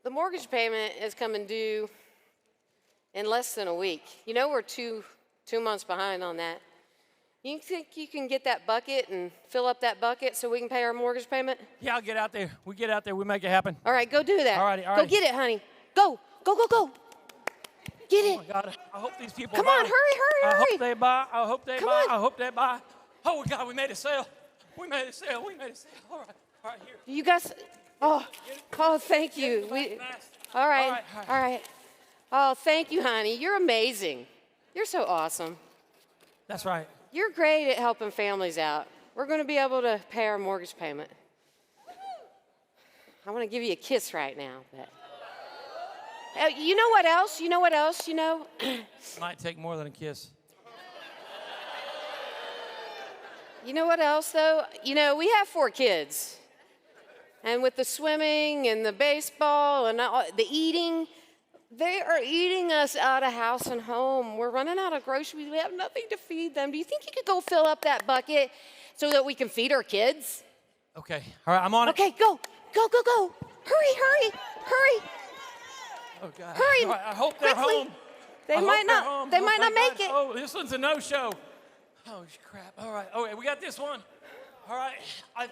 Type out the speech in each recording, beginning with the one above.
The mortgage payment is coming due in less than a week. You know we're two months behind on that. You think you can get that bucket and fill up that bucket so we can pay our mortgage payment? Yeah, I'll get out there. We get out there. We make it happen. All right, go do that. All righty. Go get it, honey. Go. Get it. Oh, my God. I hope these people Come buy. on, hurry. I hope they buy. I hope they Come buy. on. I hope they buy. Oh, God, we made a sale. We made a sale. All right, here. You guys, oh, thank you. All right. Oh, thank you, honey. You're amazing. You're so awesome. That's right. You're great at helping families out. We're going to be able to pay our mortgage payment. I want to give you a kiss right now. But you know what else? Might take more than a kiss. You know what else, though? We have 4 kids. And with the swimming and the baseball and the eating, they are eating us out of house and home. We're running out of groceries. We have nothing to feed them. Do you think you could go fill up that bucket so that we can feed our kids? Okay. All right, I'm on it. Okay, go. Hurry. Oh, God. Hurry. All right, I hope they're Quickly. home. They might not make it. Oh, this one's a no-show. Oh, crap. All right. Okay, we got this one. All right.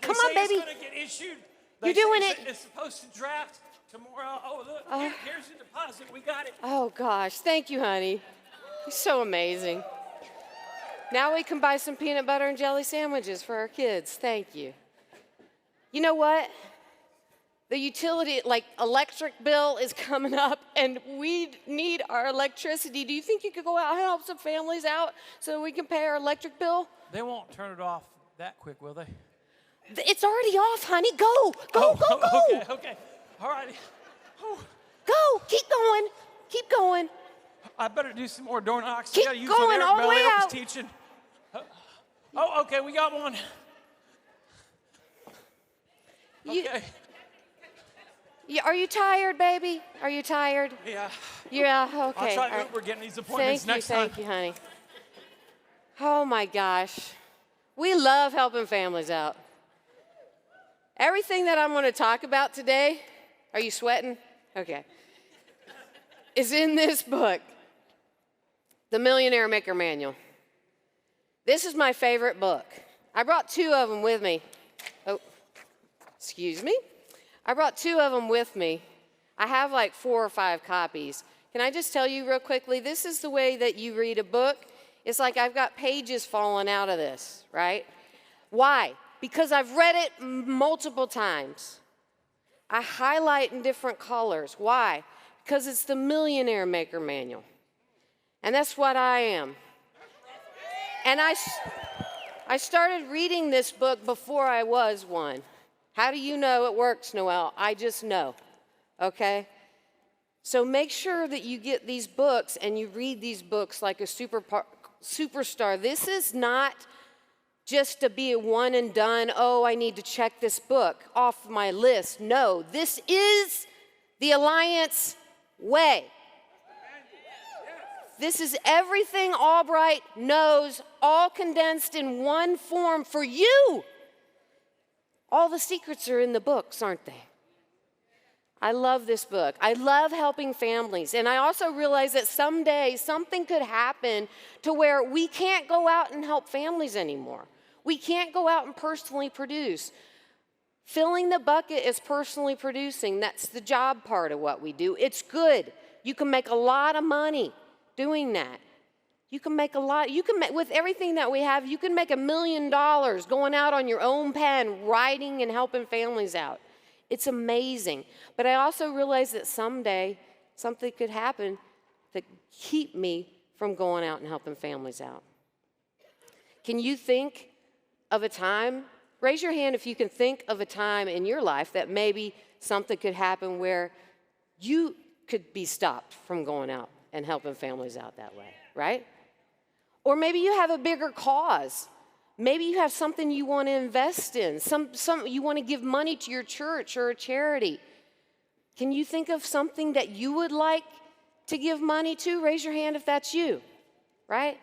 Come on, baby. It's going to get issued. You're doing it. It's supposed to draft tomorrow. Oh, look. Here's the deposit. We got it. Oh, gosh. Thank you, honey. You're so amazing. Now we can buy some peanut butter and jelly sandwiches for our kids. Thank you. You know what? The utility, electric bill is coming up, and we need our electricity. Do you think you could go out and help some families out so we can pay our electric bill? They won't turn it off that quick, will they? It's already off, honey. Go. Okay. All right. Go. Keep going. I better do some more door knocks. Keep going all the way out. Teaching. Oh, okay. We got one. Okay. Are you tired, baby? Are you tired? Yeah. Yeah, okay. I'll try to Uber getting these appointments next time. Thank you, honey. Oh, my gosh. We love helping families out. Everything that I'm going to talk about today, are you sweating? Okay, is in this book, The Millionaire Maker Manual. This is my favorite book. I brought 2 of them with me. Oh, excuse me. I brought 2 of them with me. I have 4 or 5 copies. Can I just tell you real quickly, this is the way that you read a book. It's like I've got pages falling out of this, right? Why? Because I've read it multiple times. I highlight in different colors. Why? Because it's the Millionaire Maker Manual. And that's what I am. And I started reading this book before I was one. How do you know it works, Noelle? I just know, okay? So make sure that you get these books and you read these books like a superstar. This is not just to be a one and done, oh, I need to check this book off my list. No, this is the Alliance way. This is everything Albright knows, all condensed in one form for you. All the secrets are in the books, aren't they? I love this book. I love helping families. And I also realize that someday something could happen to where we can't go out and help families anymore. We can't go out and personally produce. Filling the bucket is personally producing. That's the job part of what we do. It's good. You can make a lot of money doing that. You can make a lot. With everything that we have, you can make $1 million going out on your own pen, writing and helping families out. It's amazing. But I also realize that someday something could happen to keep me from going out and helping families out. Can you think of a time? Raise your hand if you can think of a time in your life that maybe something could happen where you could be stopped from going out and helping families out that way, right? Or maybe you have a bigger cause. Maybe you have something you want to invest in, you want to give money to your church or a charity. Can you think of something that you would like to give money to? Raise your hand if that's you, right?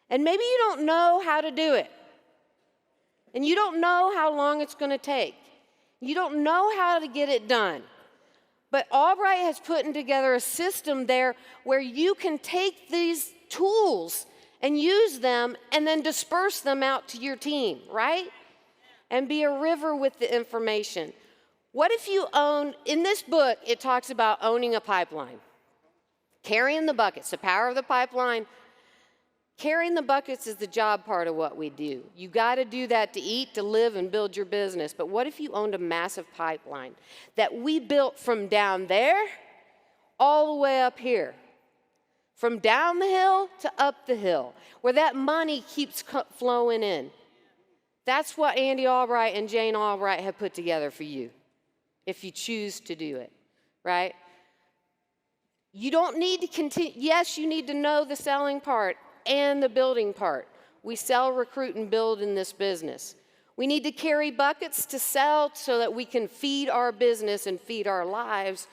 And maybe you don't know how to do it. And you don't know how long it's going to take. You don't know how to get it done. But Albright has put together a system there where you can take these tools and use them and then disperse them out to your team, right? And be a river with the information. What if you own, in this book, it talks about owning a pipeline. Carrying the buckets, the power of the pipeline. Carrying the buckets is the job part of what we do. You got to do that to eat, to live, and build your business. But what if you owned a massive pipeline that we built from down there all the way up here? From down the hill to up the hill, where that money keeps flowing in. That's what Andy Albright and Jane Albright have put together for you, if you choose to do it, right? You don't need to continue. Yes, you need to know the selling part and the building part. We sell, recruit, and build in this business. We need to carry buckets to sell so that we can feed our business and feed our lives.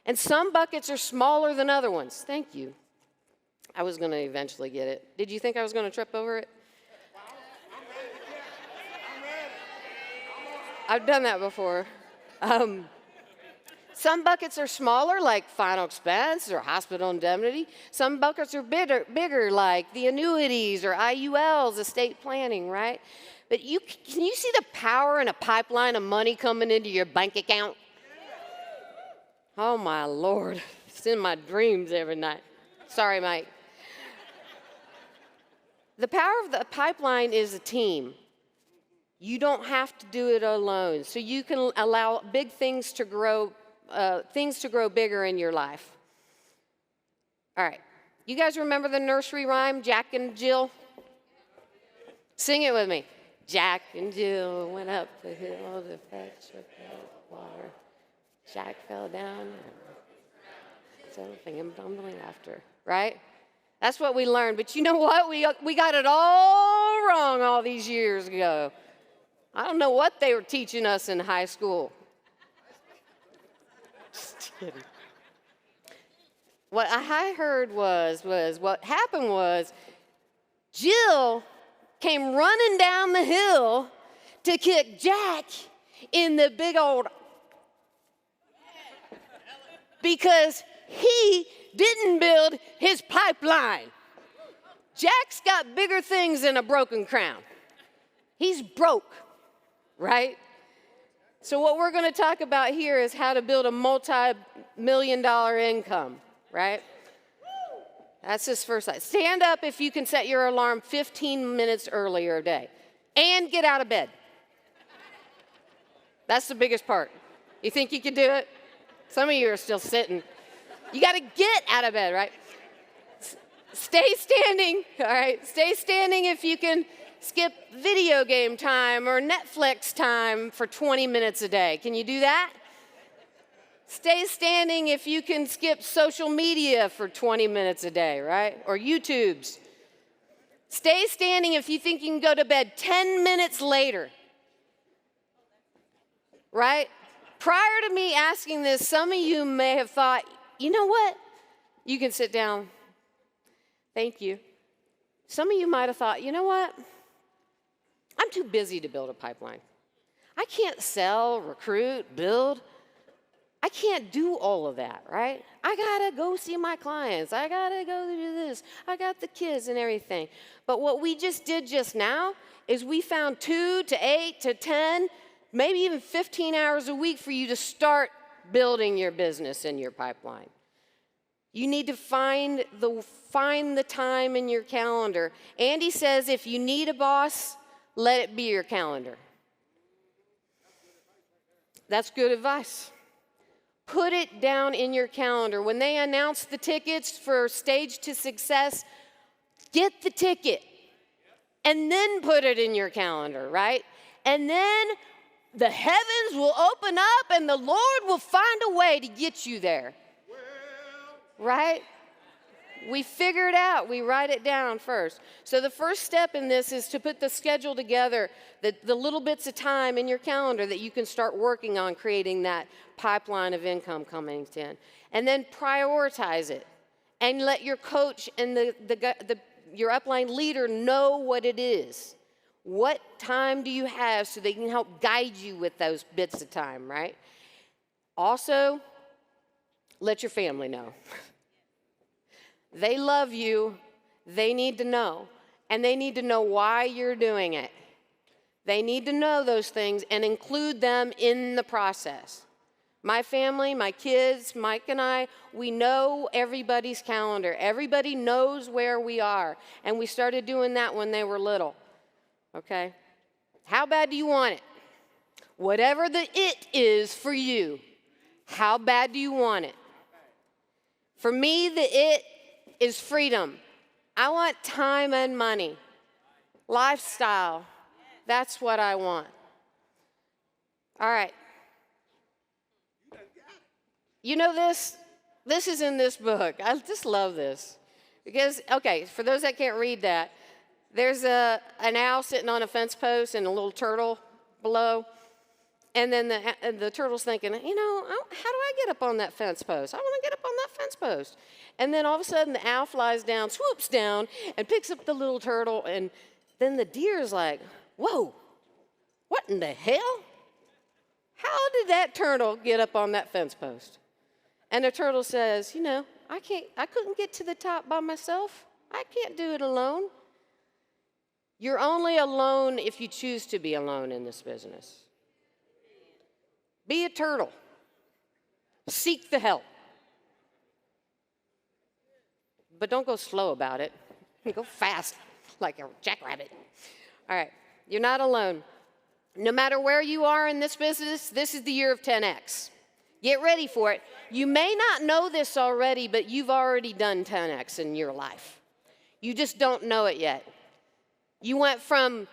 And some buckets are smaller than other ones. Thank you. I was going to eventually get it. Did you think I was going to trip over it? I've done that before. Some buckets are smaller, like final expense or hospital indemnity. Some buckets are bigger, like the annuities or IULs, estate planning, right? But can you see the power in a pipeline of money coming into your bank account? Oh, my Lord. It's in my dreams every night. Sorry, Mike. The power of the pipeline is a team. You don't have to do it alone. So you can allow big things to grow bigger in your life. All right. You guys remember the nursery rhyme, Jack and Jill? Sing it with me. Jack and Jill went up the hill to fetch a pail of water. Jack fell down, something and bumbling after, right? That's what we learned. But you know what? We got it all wrong all these years ago. I don't know what they were teaching us in high school. Just kidding. What I heard was what happened was Jill came running down the hill to kick Jack in the big old because he didn't build his pipeline. Jack's got bigger things than a broken crown. He's broke, right? So what we're going to talk about here is how to build a multi-million-dollar income, right? That's his first slide. Stand up if you can set your alarm 15 minutes earlier a day. And get out of bed. That's the biggest part. You think you can do it? Some of you are still sitting. You got to get out of bed, right? Stay standing, all right? Stay standing if you can skip video game time or Netflix time for 20 minutes a day. Can you do that? Stay standing if you can skip social media for 20 minutes a day, right? Or YouTubes. Stay standing if you think you can go to bed 10 minutes later, right? Prior to me asking this, some of you may have thought, you know what? You can sit down. Thank you. Some of you might have thought, you know what? I'm too busy to build a pipeline. I can't sell, recruit, build. I can't do all of that, right? I gotta go see my clients. I gotta go do this. I got the kids and everything. But what we just did just now is we found 2 to 8 to 10, maybe even 15 hours a week for you to start building your business in your pipeline. You need to find the time in your calendar. Andy says if you need a boss, let it be your calendar. That's good advice. Put it down in your calendar. When they announce the tickets for Stage to Success, get the ticket and then put it in your calendar, right? And then the heavens will open up and the Lord will find a way to get you there, right? We figure it out. We write it down first. So the first step in this is to put the schedule together, the little bits of time in your calendar that you can start working on creating that pipeline of income coming in. And then prioritize it. And let your coach and your upline leader know what it is. What time do you have so they can help guide you with those bits of time, right? Also, let your family know. They love you. They need to know. And they need to know why you're doing it. They need to know those things and include them in the process. My family, my kids, Mike and I, we know everybody's calendar. Everybody knows where we are. And we started doing that when they were little. Okay? How bad do you want it? Whatever the it is for you, how bad do you want it? For me, the it is freedom. I want time and money. Lifestyle. That's what I want. All right. You know this? This is in this book. I just love this. Because, okay, for those that can't read that, there's an owl sitting on a fence post and a little turtle below. And then the turtle's thinking, you know, how do I get up on that fence post? I want to get up on that fence post. And then all of a sudden the owl flies down, swoops down, and picks up the little turtle. And then the deer's like, whoa, what in the hell? How did that turtle get up on that fence post? And the turtle says, you know, I couldn't get to the top by myself. I can't do it alone. You're only alone if you choose to be alone in this business. Be a turtle. Seek the help. But don't go slow about it. Go fast, like a jackrabbit. All right, you're not alone. No matter where you are in this business, this is the year of 10X. Get ready for it. You may not know this already, but you've already done 10X in your life. You just don't know it yet. You went from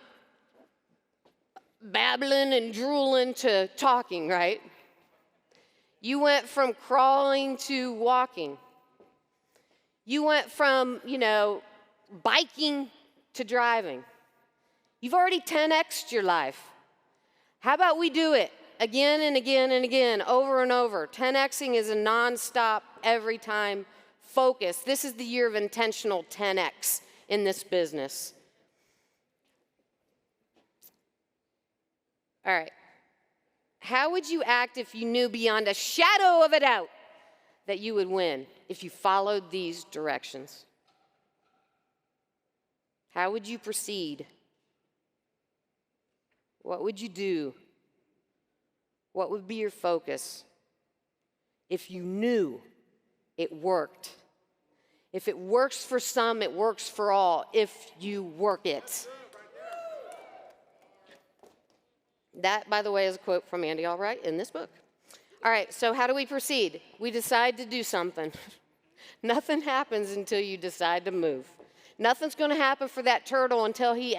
babbling and drooling to talking, right? You went from crawling to walking. You went from, biking to driving. You've already 10X'd your life. How about we do it again and again and again, over and over? 10Xing is a nonstop, every time focus. This is the year of intentional 10X in this business. All right. How would you act if you knew beyond a shadow of a doubt that you would win if you followed these directions? How would you proceed? What would you do? What would be your focus if you knew it worked? If it works for some, it works for all, if you work it. That, by the way, is a quote from Andy Albright in this book. All right, so how do we proceed? We decide to do something. Nothing happens until you decide to move. Nothing's going to happen for that turtle until he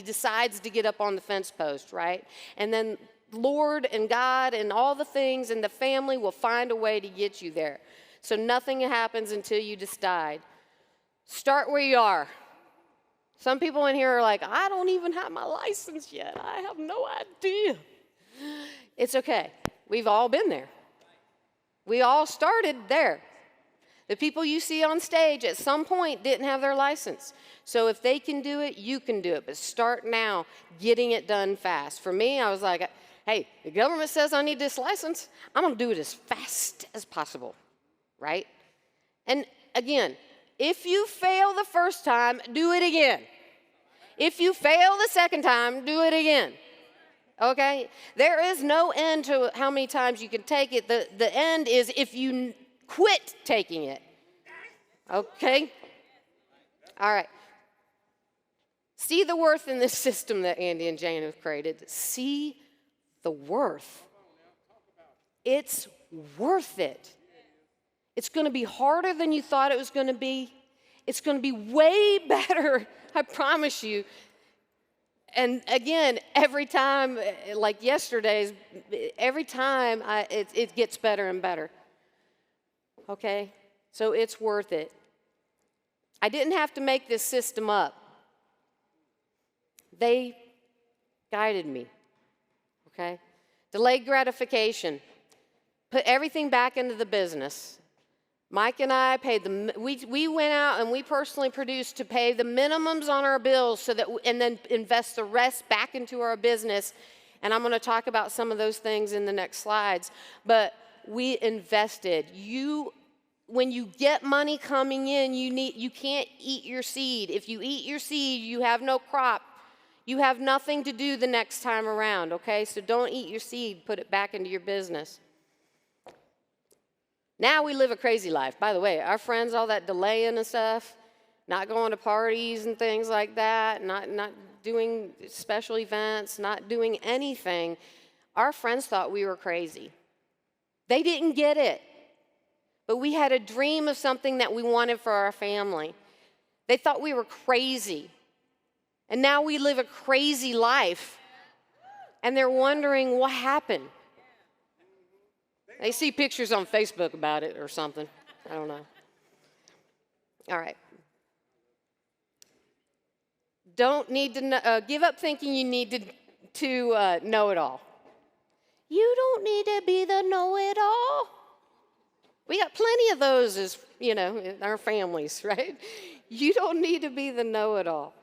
decides to get up on the fence post, right? And then Lord and God and all the things and the family will find a way to get you there. So nothing happens until you decide. Start where you are. Some people in here are like, I don't even have my license yet. I have no idea. It's okay. We've all been there. We all started there. The people you see on stage at some point didn't have their license. So if they can do it, you can do it. But start now getting it done fast. For me, I was like, hey, the government says I need this license. I'm going to do it as fast as possible, right? And again, if you fail the first time, do it again. If you fail the second time, do it again. Okay? There is no end to how many times you can take it. The end is if you quit taking it. Okay? All right. See the worth in this system that Andy and Jane have created. See the worth. It's worth it. It's going to be harder than you thought it was going to be. It's going to be way better, I promise you. And again, every time, like yesterday's, every time it gets better and better. Okay? So it's worth it. I didn't have to make this system up. They guided me. Okay? Delayed gratification. Put everything back into the business. Mike and I paid we went out and we personally produced to pay the minimums on our bills so that, and then invest the rest back into our business. And I'm going to talk about some of those things in the next slides. But we invested. When you get money coming in, you can't eat your seed. If you eat your seed, you have no crop. You have nothing to do the next time around, okay? So don't eat your seed, put it back into your business. Now we live a crazy life. By the way, our friends, all that delaying and stuff, not going to parties and things like that, not doing special events, not doing anything. Our friends thought we were crazy. They didn't get it. But we had a dream of something that we wanted for our family. They thought we were crazy. And now we live a crazy life. And they're wondering what happened. They see pictures on Facebook about it or something. I don't know. All right. Don't need to give up thinking you need to know it all. You don't need to be the know-it-all. We got plenty of those as, in our families, right? You don't need to be the know-it-all.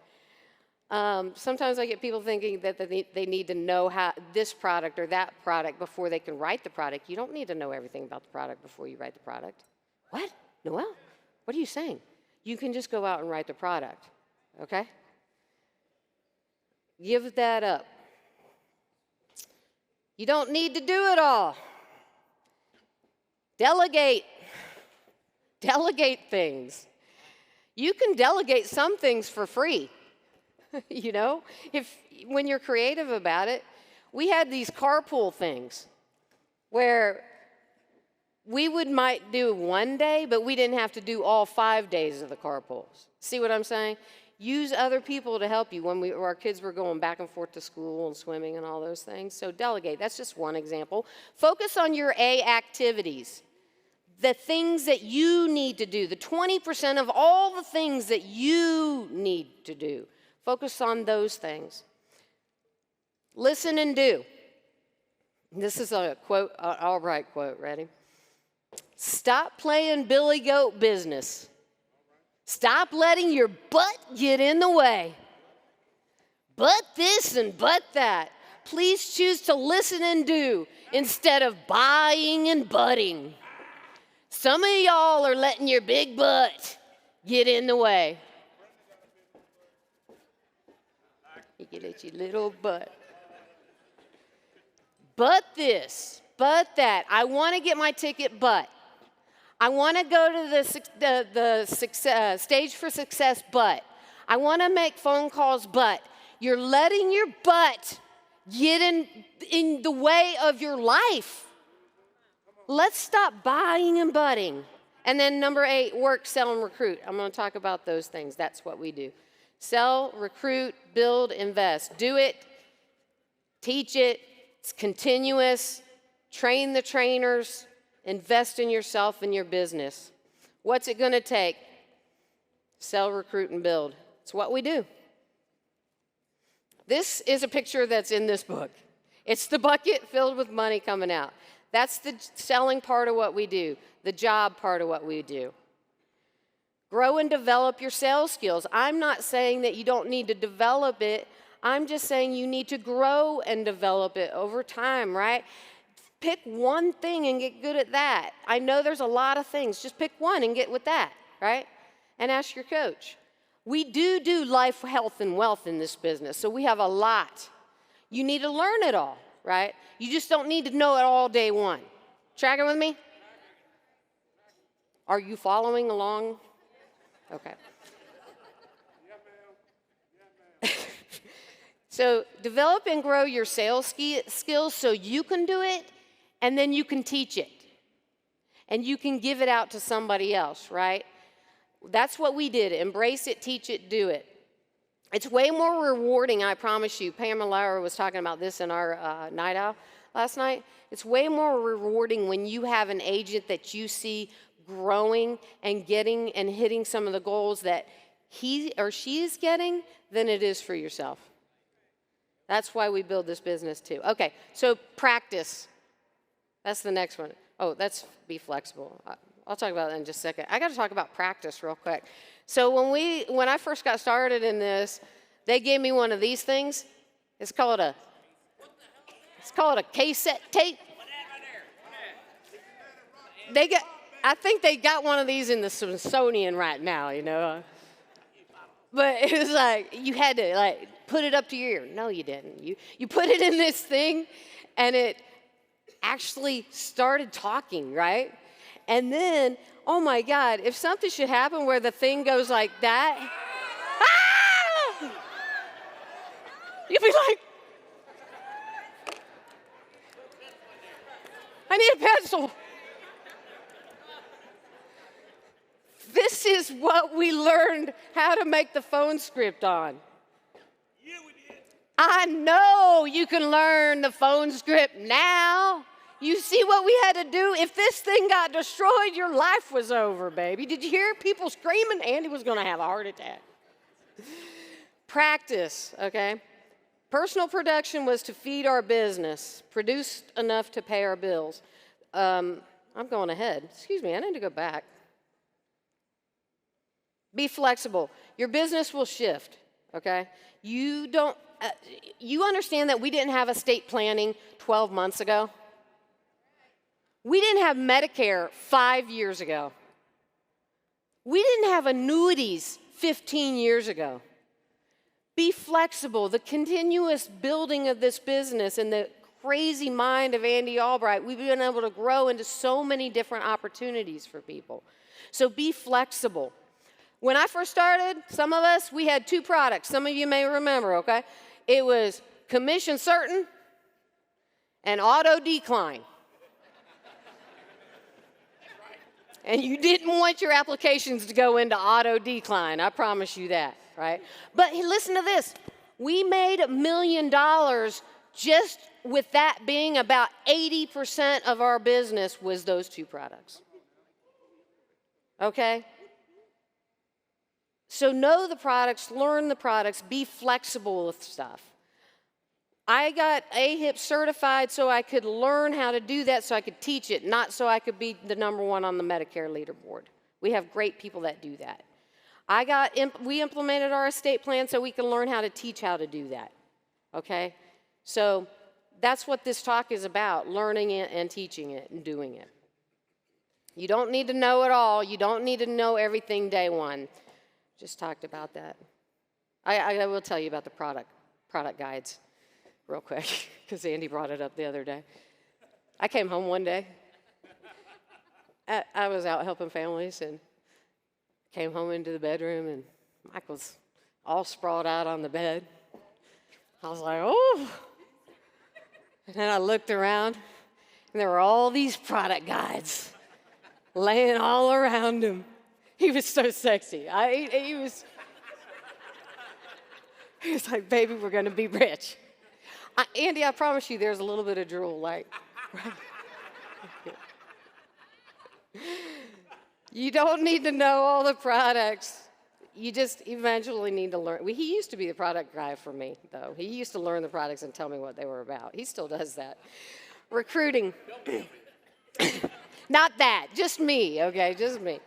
Sometimes I get people thinking that they need to know how this product or that product before they can write the product. You don't need to know everything about the product before you write the product. What? Noelle, what are you saying? You can just go out and write the product, okay? Give that up. You don't need to do it all. Delegate. Delegate things. You can delegate some things for free. When you're creative about it. We had these carpool things where we might do one day, but we didn't have to do all 5 days of the carpools. See what I'm saying? Use other people to help you when our kids were going back and forth to school and swimming and all those things. So delegate. That's just one example. Focus on your A activities. The things that you need to do. The 20% of all the things that you need to do. Focus on those things. Listen and do. This is a quote, an Albright quote. Ready? Stop playing Billy Goat business. Stop letting your butt get in the way. But this and but that. Please choose to listen and do instead of buying and butting. Some of y'all are letting your big butt get in the way. You get at your little butt. But this, but that. I want to get my ticket, but. I want to go to the stage for success, but. I want to make phone calls, but. You're letting your butt get in the way of your life. Let's stop buying and butting. And then number 8, work, sell, and recruit. I'm going to talk about those things. That's what we do. Sell, recruit, build, invest. Do it. Teach it. It's continuous. Train the trainers. Invest in yourself and your business. What's it going to take? Sell, recruit, and build. It's what we do. This is a picture that's in this book. It's the bucket filled with money coming out. That's the selling part of what we do, the job part of what we do. Grow and develop your sales skills. I'm not saying that you don't need to develop it. I'm just saying you need to grow and develop it over time, right? Pick one thing and get good at that. I know there's a lot of things. Just pick one and get with that, right? And ask your coach. We do life, health, and wealth in this business, so we have a lot. You need to learn it all, right? You just don't need to know it all day one. Tracking with me? Are you following along? Okay. So develop and grow your sales skills so you can do it, and then you can teach it. And you can give it out to somebody else, right? That's what we did. Embrace it, teach it, do it. It's way more rewarding, I promise you. Pam and Laura was talking about this in our night out last night. It's way more rewarding when you have an agent that you see growing and getting and hitting some of the goals that he or she is getting than it is for yourself. That's why we build this business too. Okay, so practice. That's the next one. Oh, that's be flexible. I'll talk about that in just a second. I got to talk about practice real quick. So when I first got started in this, they gave me one of these things. It's called a cassette tape. I think they got one of these in the Smithsonian right now, you know. But it was like, you had to like put it up to your ear. No, you didn't. You put it in this thing, and it actually started talking, right? And then, oh my God, if something should happen where the thing goes like that, ah! You'd be like, I need a pencil. This is what we learned how to make the phone script on. Yeah, we did. I know you can learn the phone script now. You see what we had to do? If this thing got destroyed, your life was over, baby. Did you hear people screaming? Andy was going to have a heart attack. Practice, okay? Personal production was to feed our business, produced enough to pay our bills. I'm going ahead. Excuse me, I need to go back. Be flexible. Your business will shift, okay? You understand that we didn't have estate planning 12 months ago? We didn't have Medicare 5 years ago. We didn't have annuities 15 years ago. Be flexible. The continuous building of this business and the crazy mind of Andy Albright, we've been able to grow into so many different opportunities for people. So be flexible. When I first started, some of us, we had 2 products. Some of you may remember, okay? It was commission certain and auto decline. And you didn't want your applications to go into auto decline, I promise you that, right? But listen to this. We made $1 million just with that being about 80% of our business was those 2 products. Okay? So know the products, learn the products, be flexible with stuff. I got AHIP certified so I could learn how to do that so I could teach it, not so I could be the #1 on the Medicare leaderboard. We have great people that do that. We implemented our estate plan so we can learn how to teach how to do that, okay? So that's what this talk is about, learning it and teaching it and doing it. You don't need to know it all. You don't need to know everything day one. Just talked about that. I will tell you about the product guides real quick, because Andy brought it up the other day. I came home one day. I was out helping families and came home into the bedroom, and Michael's all sprawled out on the bed. I was like, oh. And then I looked around, and there were all these product guides laying all around him. He was so sexy. He was like, baby, we're going to be rich. Andy, I promise you there's a little bit of drool, like. You don't need to know all the products. You just eventually need to learn. He used to be the product guy for me, though. He used to learn the products and tell me what they were about. He still does that. Recruiting. Not that, just me, okay, just me.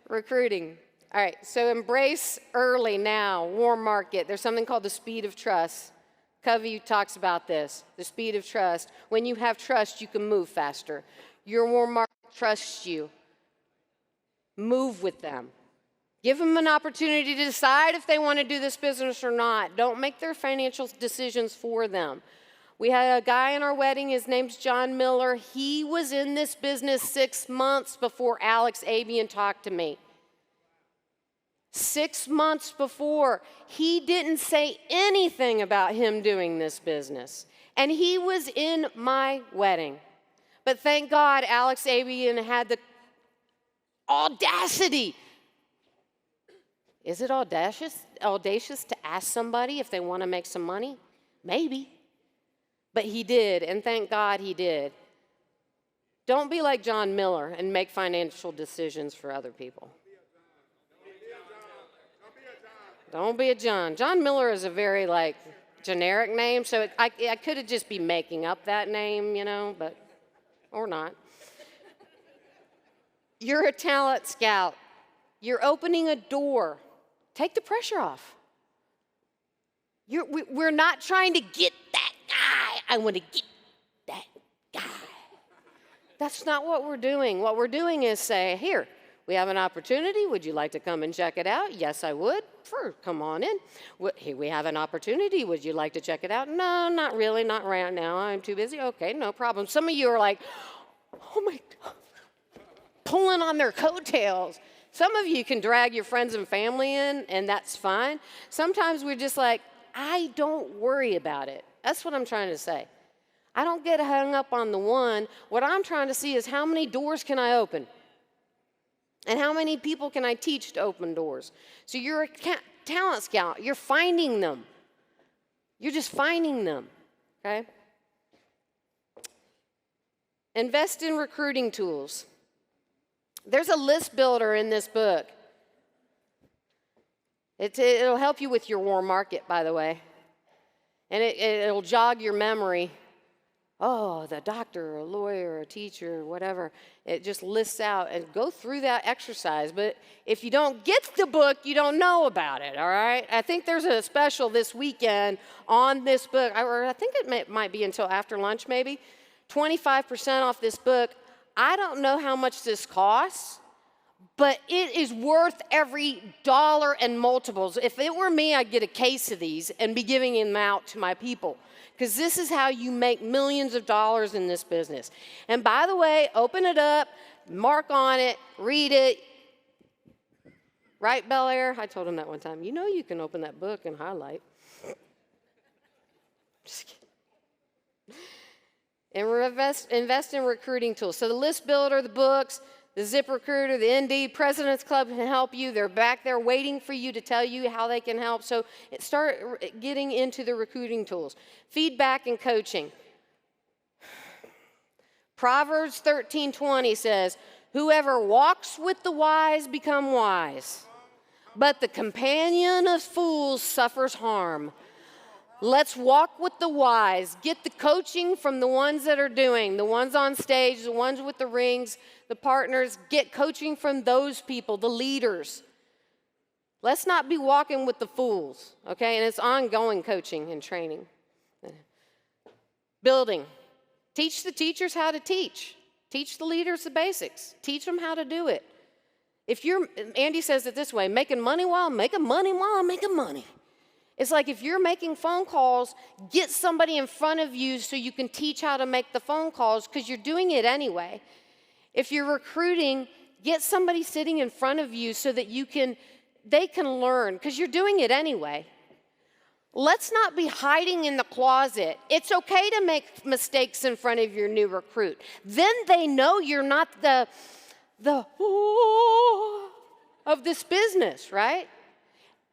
Recruiting. All right, so embrace early now, warm market. There's something called the speed of trust. Covey talks about this, the speed of trust. When you have trust, you can move faster. Your warm market trusts you. Move with them. Give them an opportunity to decide if they want to do this business or not. Don't make their financial decisions for them. We had a guy in our wedding, his name's John Miller. He was in this business 6 months before Alex Abian talked to me. 6 months before. He didn't say anything about him doing this business. And he was in my wedding. But thank God Alex Abian had the audacity. Is it audacious to ask somebody if they want to make some money? Maybe. But he did, and thank God he did. Don't be like John Miller and make financial decisions for other people. Don't be a John. John Miller is a very, generic name, so I could have just be making up that name, but, or not. You're a talent scout. You're opening a door. Take the pressure off. We're not trying to get that guy. I want to get that guy. That's not what we're doing. What we're doing is say, here, we have an opportunity. Would you like to come and check it out? Yes, I would. Sure, come on in. Here, we have an opportunity. Would you like to check it out? No, not really, not right now. I'm too busy. Okay, no problem. Some of you are like, oh my God, pulling on their coattails. Some of you can drag your friends and family in, and that's fine. Sometimes we're just like, I don't worry about it. That's what I'm trying to say. I don't get hung up on the one. What I'm trying to see is how many doors can I open? And how many people can I teach to open doors? So you're a talent scout. You're finding them. You're just finding them, okay? Invest in recruiting tools. There's a list builder in this book. It'll help you with your warm market, by the way. And it'll jog your memory. Oh, the doctor, or a lawyer, or a teacher, or whatever. It just lists out and go through that exercise. But if you don't get the book, you don't know about it, all right? I think there's a special this weekend on this book. Or I think it might be until after lunch, maybe. 25% off this book. I don't know how much this costs, but it is worth every dollar and multiples. If it were me, I'd get a case of these and be giving them out to my people. Because this is how you make millions of dollars in this business. And by the way, open it up, mark on it, read it. Right, Bel Air? I told him that one time. You know you can open that book and highlight. Just kidding. And invest in recruiting tools. So the list builder, the books, the ZipRecruiter, the Indeed, President's Club can help you. They're back there waiting for you to tell you how they can help. So start getting into the recruiting tools. Feedback and coaching. Proverbs 13:20 says, whoever walks with the wise become wise, but the companion of fools suffers harm. Let's walk with the wise. Get the coaching from the ones that are doing, the ones on stage, the ones with the rings, the partners. Get coaching from those people, the leaders. Let's not be walking with the fools, okay? And it's ongoing coaching and training. Building. Teach the teachers how to teach. Teach the leaders the basics. Teach them how to do it. Andy says it this way, making money while I'm making money while I'm making money. It's like if you're making phone calls, get somebody in front of you so you can teach how to make the phone calls because you're doing it anyway. If you're recruiting, get somebody sitting in front of you so that they can learn because you're doing it anyway. Let's not be hiding in the closet. It's okay to make mistakes in front of your new recruit. Then they know you're not the of this business, right?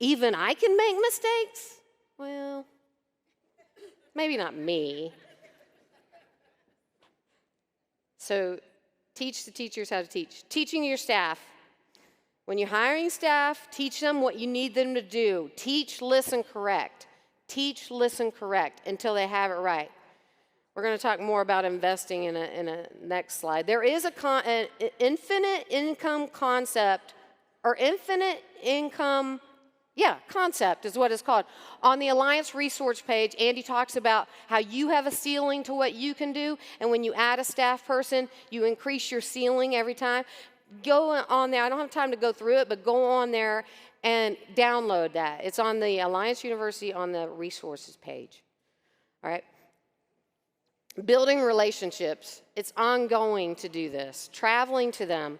Even I can make mistakes? Well, maybe not me. So teach the teachers how to teach. Teaching your staff. When you're hiring staff, teach them what you need them to do. Teach, listen, correct. Teach, listen, correct until they have it right. We're going to talk more about investing in a next slide. There is an infinite income concept, or infinite income concept is what it's called. On the Alliance resource page, Andy talks about how you have a ceiling to what you can do, and when you add a staff person, you increase your ceiling every time. Go on there. I don't have time to go through it, but go on there and download that. It's on the Alliance University on the resources page. All right? Building relationships. It's ongoing to do this. Traveling to them.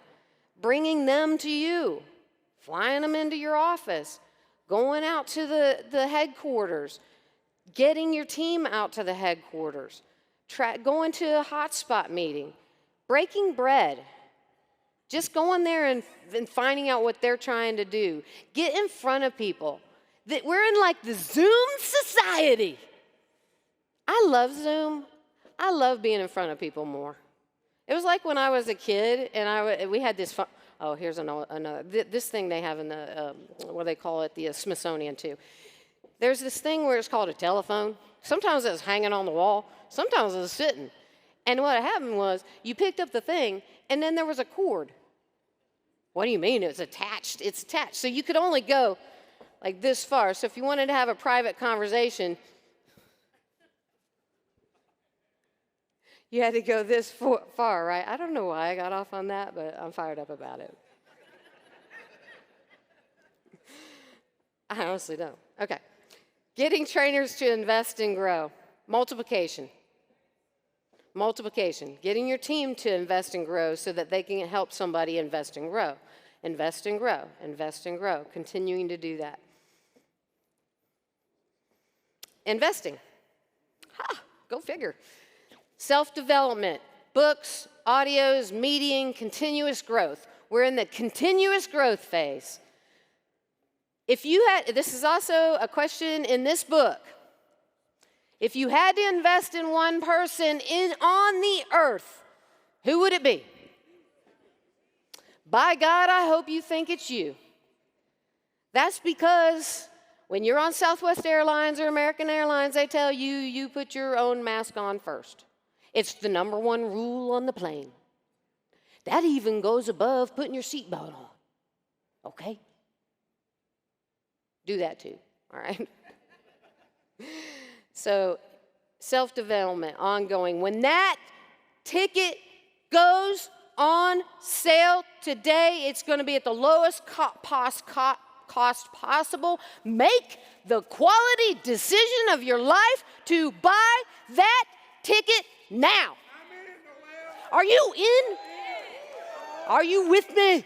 Bringing them to you. Flying them into your office. Going out to the headquarters, getting your team out to the headquarters, going to a hotspot meeting, breaking bread, just going there and finding out what they're trying to do. Get in front of people. We're in like the Zoom society. I love Zoom. I love being in front of people more. It was like when I was a kid and we had this fun. Oh, here's another. This thing they have in the, what do they call it, the Smithsonian too. There's this thing where it's called a telephone. Sometimes it was hanging on the wall. Sometimes it was sitting. And what happened was you picked up the thing, and then there was a cord. What do you mean? It's attached. It's attached. So you could only go like this far. So if you wanted to have a private conversation, You had to go this far, right? I don't know why I got off on that, but I'm fired up about it. I honestly don't. Okay. Getting trainers to invest and grow. Multiplication. Multiplication. Getting your team to invest and grow so that they can help somebody invest and grow. Invest and grow. Invest and grow. Continuing to do that. Investing. Ha! Go figure. Self-development. Books, audios, meeting, continuous growth. We're in the continuous growth phase. If you had, this is also a question in this book. If you had to invest in one person on the earth, who would it be? By God, I hope you think it's you. That's because when you're on Southwest Airlines or American Airlines, they tell you, you put your own mask on first. It's the number one rule on the plane. That even goes above putting your seatbelt on. Okay? Do that too, all right? So, self-development, ongoing. When that ticket goes on sale today, it's going to be at the lowest cost possible. Make the quality decision of your life to buy that ticket now. Are you in? Are you with me?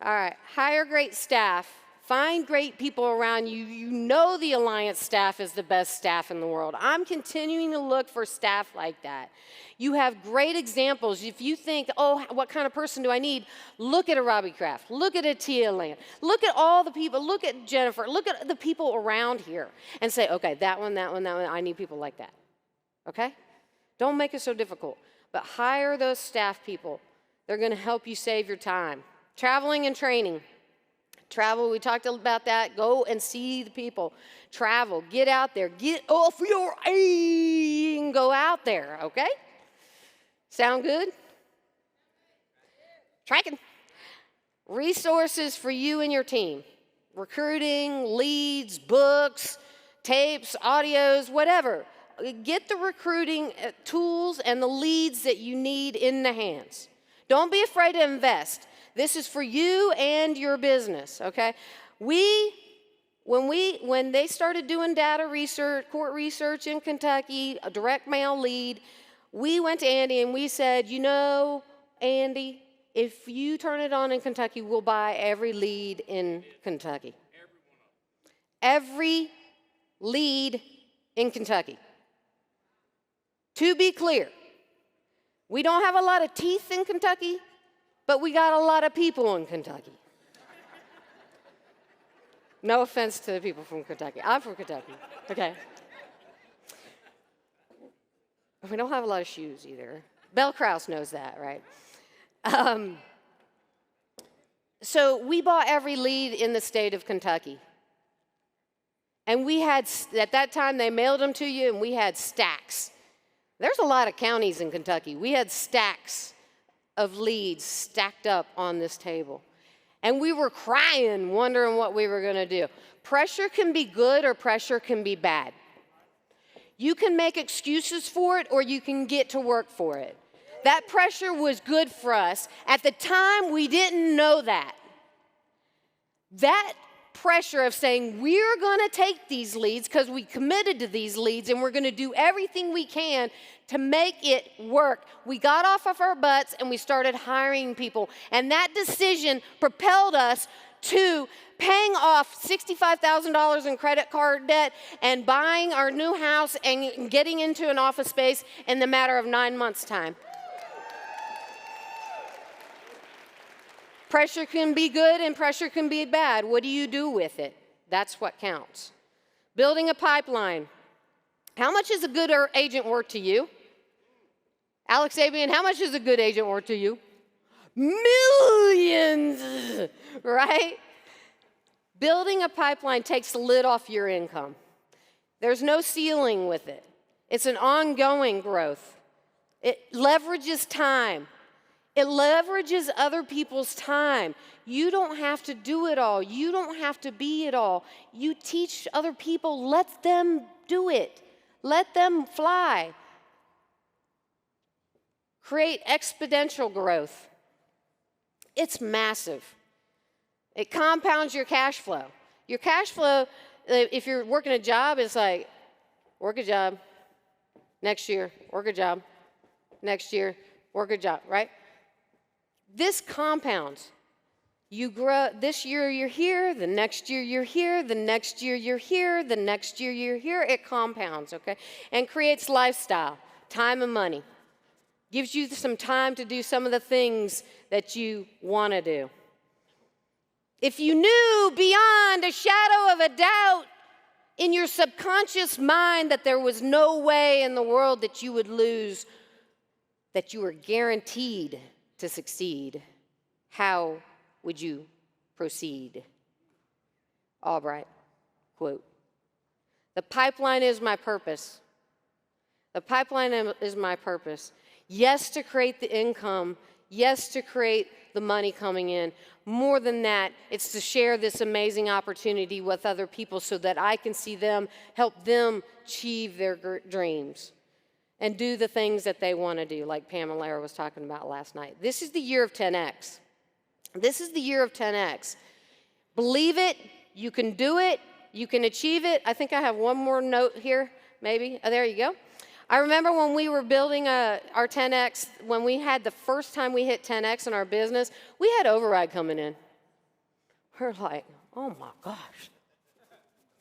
All right, hire great staff. Find great people around you. You know the Alliance staff is the best staff in the world. I'm continuing to look for staff like that. You have great examples. If you think, oh, what kind of person do I need? Look at a Robbie Kraft. Look at a Tia Land. Look at all the people. Look at Jennifer. Look at the people around here and say, okay, that one, I need people like that. Okay? Don't make it so difficult. But hire those staff people. They're going to help you save your time. Traveling and training. Travel, we talked about that. Go and see the people. Travel, get out there. Get off your A and go out there, okay? Sound good? Tracking. Resources for you and your team. Recruiting, leads, books, tapes, audios, whatever. Get the recruiting tools and the leads that you need in the hands. Don't be afraid to invest. This is for you and your business, okay? When they started doing data research, court research in Kentucky, a direct mail lead, we went to Andy and we said, you know, Andy, if you turn it on in Kentucky, we'll buy every lead in Kentucky. Every lead in Kentucky. To be clear, we don't have a lot of teeth in Kentucky, but we got a lot of people in Kentucky. No offense to the people from Kentucky. I'm from Kentucky, okay? We don't have a lot of shoes either. Bell Krause knows that, right? So we bought every lead in the state of Kentucky. And we had, at that time, they mailed them to you, and we had stacks. There's a lot of counties in Kentucky. We had stacks of leads stacked up on this table. And we were crying, wondering what we were going to do. Pressure can be good or pressure can be bad. You can make excuses for it or you can get to work for it. That pressure was good for us. At the time, we didn't know that. That pressure of saying, we're going to take these leads because we committed to these leads and we're going to do everything we can to make it work. We got off of our butts and we started hiring people. And that decision propelled us to paying off $65,000 in credit card debt and buying our new house and getting into an office space in the matter of 9 months' time. Pressure can be good and pressure can be bad. What do you do with it? That's what counts. Building a pipeline. How much is a good agent worth to you? Alex Abian, how much is a good agent worth to you? Millions, right? Building a pipeline takes the lid off your income. There's no ceiling with it. It's an ongoing growth. It leverages time. It leverages other people's time. You don't have to do it all. You don't have to be it all. You teach other people, let them do it. Let them fly. Create exponential growth. It's massive. It compounds your cash flow. Your cash flow, if you're working a job, it's like, work a job, next year, work a job, next year, work a job, right? This compounds. You grow, this year you're here, the next year you're here, the next year you're here, the next year you're here. It compounds, okay? And creates lifestyle, time and money. Gives you some time to do some of the things that you want to do. If you knew beyond a shadow of a doubt in your subconscious mind that there was no way in the world that you would lose, that you were guaranteed to succeed, how would you proceed? Albright, quote, "The pipeline is my purpose. The pipeline is my purpose. Yes, to create the income. Yes, to create the money coming in. More than that, it's to share this amazing opportunity with other people so that I can see them, help them achieve their dreams and do the things that they want to do, like Pamela was talking about last night. This is the year of 10X. This is the year of 10X. Believe it. You can do it. You can achieve it. I think I have one more note here, maybe. Oh, there you go. I remember when we were building our 10X, when we had the first time we hit 10X in our business, we had override coming in. We're like, oh my gosh,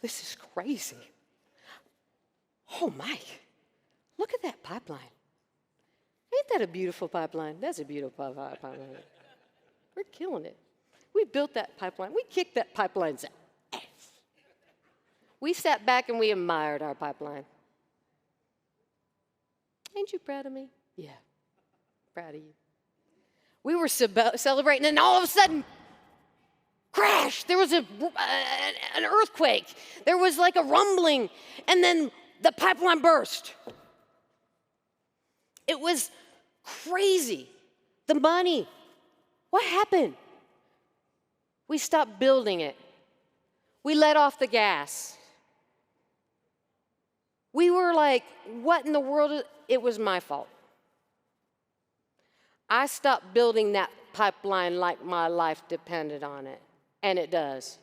this is crazy. Oh, Mike, look at that pipeline. Ain't that a beautiful pipeline? That's a beautiful pipeline. We're killing it. We built that pipeline. We kicked that pipeline's ass. We sat back and we admired our pipeline. Ain't you proud of me? Yeah, proud of you. We were celebrating, and all of a sudden, crash! There was an earthquake. There was like a rumbling, and then the pipeline burst. It was crazy. The money. What happened? We stopped building it. We let off the gas. We were like, what in the world? It was my fault. I stopped building that pipeline like my life depended on it, and it does.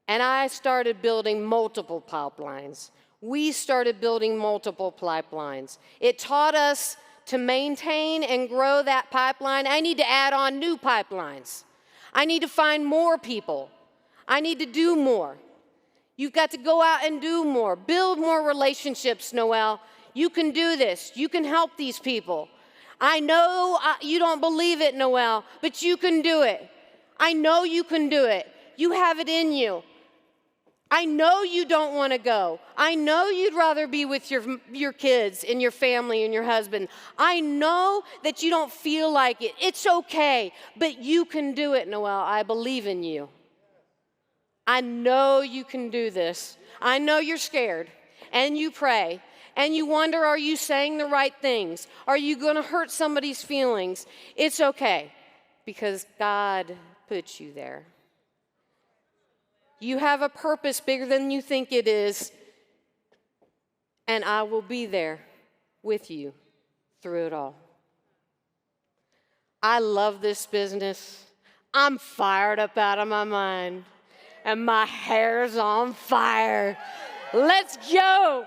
And I started building multiple pipelines. We started building multiple pipelines. It taught us to maintain and grow that pipeline. I need to add on new pipelines. I need to find more people. I need to do more. You've got to go out and do more. Build more relationships, Noelle. You can do this. You can help these people. I know you don't believe it, Noelle, but you can do it. I know you can do it. You have it in you. I know you don't want to go. I know you'd rather be with your kids and your family and your husband. I know that you don't feel like it. It's okay, but you can do it, Noelle. I believe in you. I know you can do this. I know you're scared, and you pray, and you wonder, are you saying the right things? Are you going to hurt somebody's feelings? It's okay, because God put you there. You have a purpose bigger than you think it is, and I will be there with you through it all. I love this business. I'm fired up out of my mind, and my hair's on fire. Let's go.